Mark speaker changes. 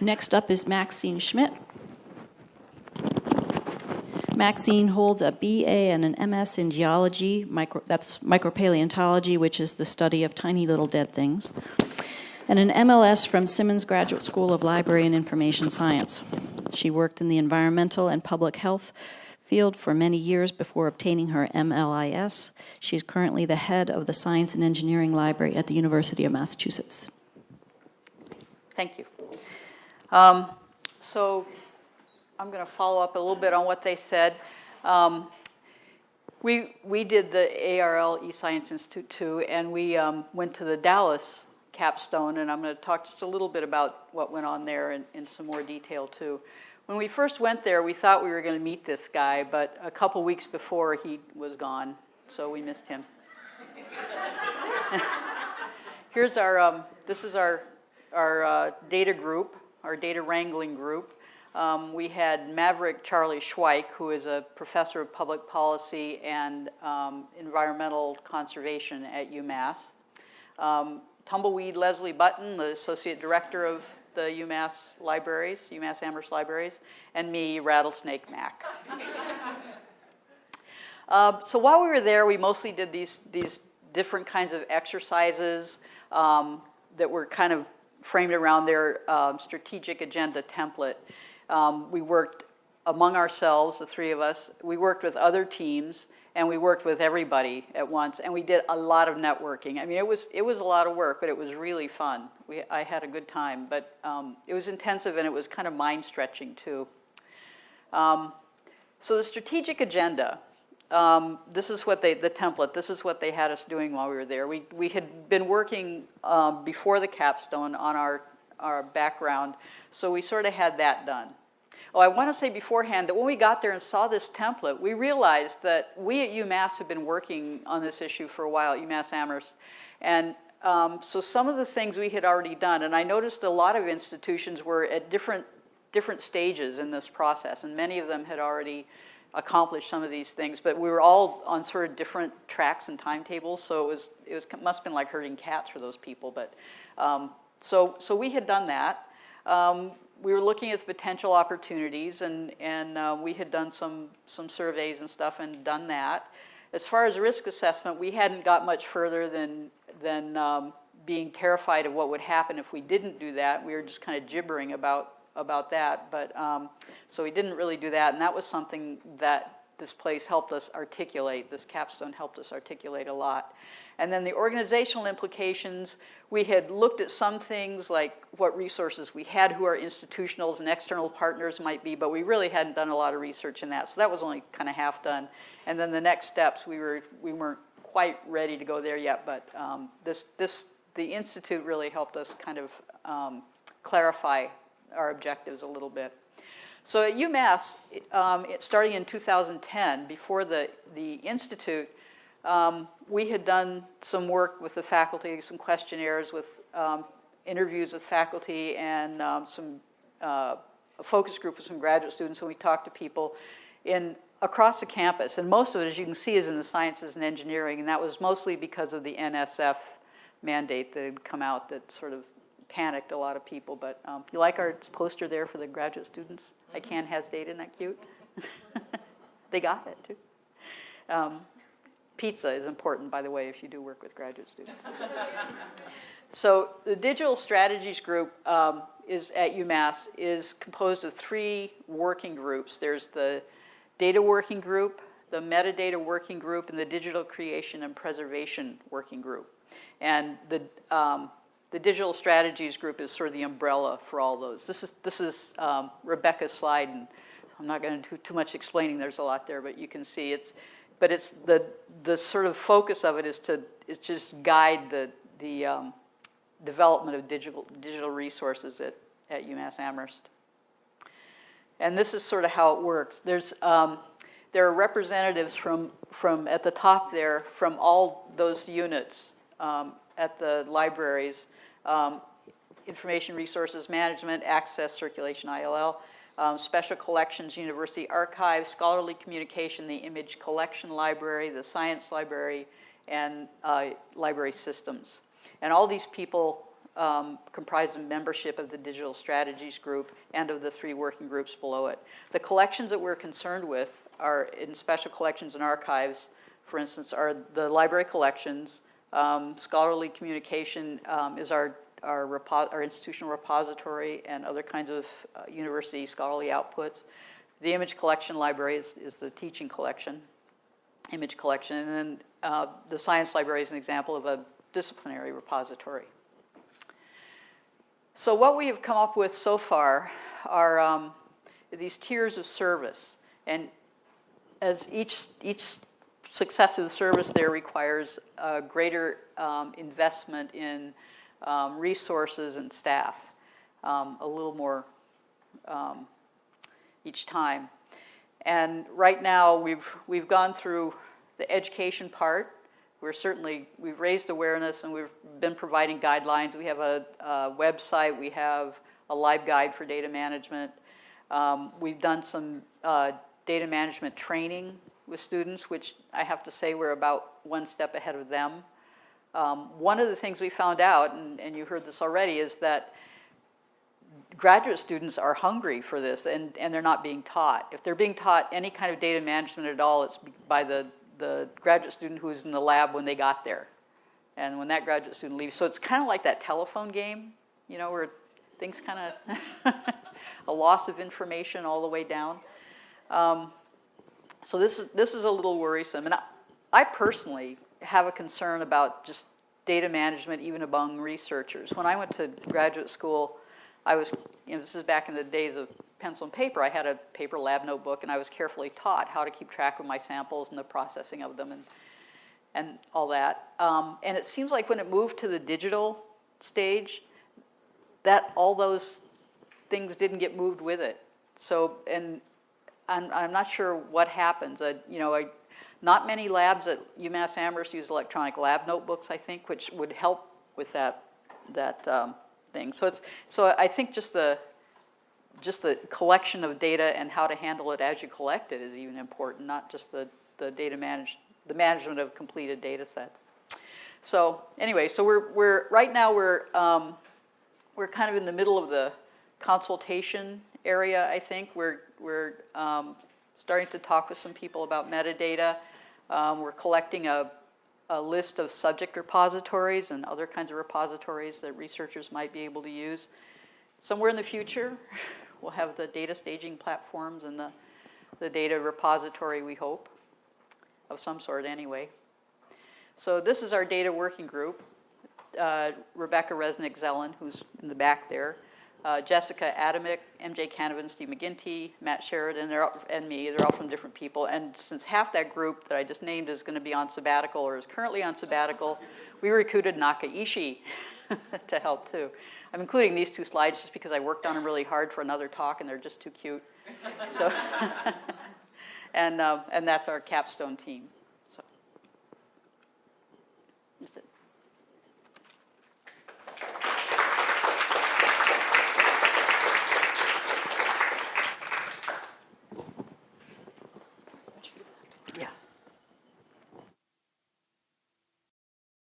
Speaker 1: Next up is Maxine Schmidt. Maxine holds a BA and an MS in geology, that's micropaleontology, which is the study of tiny little dead things, and an MLS from Simmons Graduate School of Library and Information Science. She worked in the environmental and public health field for many years before obtaining her MLIS. She's currently the head of the Science and Engineering Library at the University of Massachusetts.
Speaker 2: Thank you. So I'm going to follow up a little bit on what they said. We did the ARL eScience Institute too, and we went to the Dallas Capstone, and I'm going to talk just a little bit about what went on there in some more detail too. When we first went there, we thought we were going to meet this guy, but a couple weeks before he was gone, so we missed him. Here's our, this is our data group, our data wrangling group. We had Maverick Charlie Schweik, who is a professor of public policy and environmental conservation at UMass. Tumbleweed Leslie Button, the associate director of the UMass libraries, UMass Amherst libraries, and me, Rattlesnake Mac. So while we were there, we mostly did these different kinds of exercises that were kind of framed around their strategic agenda template. We worked among ourselves, the three of us. We worked with other teams, and we worked with everybody at once, and we did a lot of networking. I mean, it was a lot of work, but it was really fun. I had a good time, but it was intensive, and it was kind of mind-stretching, too. So the strategic agenda, this is what the template, this is what they had us doing while we were there. We had been working before the capstone on our background, so we sort of had that done. Oh, I want to say beforehand that when we got there and saw this template, we realized that we at UMass have been working on this issue for a while, at UMass Amherst. And so some of the things we had already done, and I noticed a lot of institutions were at different stages in this process, and many of them had already accomplished some of these things, but we were all on sort of different tracks and timetables, so it must have been like herding cats for those people. But so we had done that. We were looking at the potential opportunities, and we had done some surveys and stuff and done that. As far as risk assessment, we hadn't got much further than being terrified of what would happen if we didn't do that. We were just kind of gibbering about that, but so we didn't really do that, and that was something that this place helped us articulate, this capstone helped us articulate a lot. And then the organizational implications, we had looked at some things like what resources we had, who our institutionals and external partners might be, but we really hadn't done a lot of research in that, so that was only kind of half done. And then the next steps, we weren't quite ready to go there yet, but the Institute really helped us kind of clarify our objectives a little bit. So at UMass, starting in 2010, before the Institute, we had done some work with the faculty, some questionnaires with interviews with faculty, and a focus group with some graduate students, and we talked to people across the campus. And most of it, as you can see, is in the sciences and engineering, and that was mostly because of the NSF mandate that had come out that sort of panicked a lot of people. But you like our poster there for the graduate students? ICANN has data, isn't that cute? They got it, too. Pizza is important, by the way, if you do work with graduate students. So the Digital Strategies Group is at UMass is composed of 3 working groups. There's the Data Working Group, the Metadata Working Group, and the Digital Creation and Preservation Working Group. And the Digital Strategies Group is sort of the umbrella for all those. This is Rebecca's slide, and I'm not going to do too much explaining. There's a lot there, but you can see it's the sort of focus of it is just guide the development of digital resources at UMass Amherst. And this is sort of how it works. There are representatives from at the top there from all those units at the libraries, Information Resources Management, Access, Circulation, ILL, Special Collections, University Archives, Scholarly Communication, the Image Collection Library, the Science Library, and Library Systems. And all these people comprised of membership of the Digital Strategies Group and of the 3 working groups below it. The collections that we're concerned with are in special collections and archives, for instance, are the library collections. Scholarly communication is our institutional repository and other kinds of university scholarly outputs. The image collection library is the teaching collection, image collection, and then the science library is an example of a disciplinary repository. So what we have come up with so far are these tiers of service, and as each successive service there requires a greater investment in resources and staff, a little more each time. And right now we've gone through the education part. We've raised awareness and we've been providing guidelines. We have a website, we have a live guide for data management. We've done some data management training with students, which I have to say we're about one step ahead of them. One of the things we found out, and you heard this already, is that graduate students are hungry for this and they're not being taught. If they're being taught any kind of data management at all, it's by the graduate student who was in the lab when they got there. And when that graduate student leaves, so it's kind of like that telephone game, you know, where things kind of, a loss of information all the way down. So this is a little worrisome. And I personally have a concern about just data management even among researchers. When I went to graduate school, I was, you know, this is back in the days of pencil and paper. I had a paper lab notebook and I was carefully taught how to keep track of my samples and the processing of them and all that. And it seems like when it moved to the digital stage, that all those things didn't get moved with it. So, and I'm not sure what happens. You know, not many labs at UMass Amherst use electronic lab notebooks, I think, which would help with that thing. So I think just the collection of data and how to handle it as you collect it is even important, not just the management of completed data sets. So anyway, so we're right now we're kind of in the middle of the consultation area. I think we're starting to talk with some people about metadata. We're collecting a list of subject repositories and other kinds of repositories that researchers might be able to use. Somewhere in the future, we'll have the data staging platforms and the data repository, we hope, of some sort anyway. So this is our data working group. Rebecca Resnick-Zellen, who's in the back there, Jessica Adamick, MJ Canavan, Steve McGinty, Matt Sheridan, and me. They're all from different people. And since half that group that I just named is going to be on sabbatical or is currently on sabbatical, we recruited Naka Ishii to help too. I'm including these 2 slides just because I worked on them really hard for another talk and they're just too cute. So, and that's our Capstone team.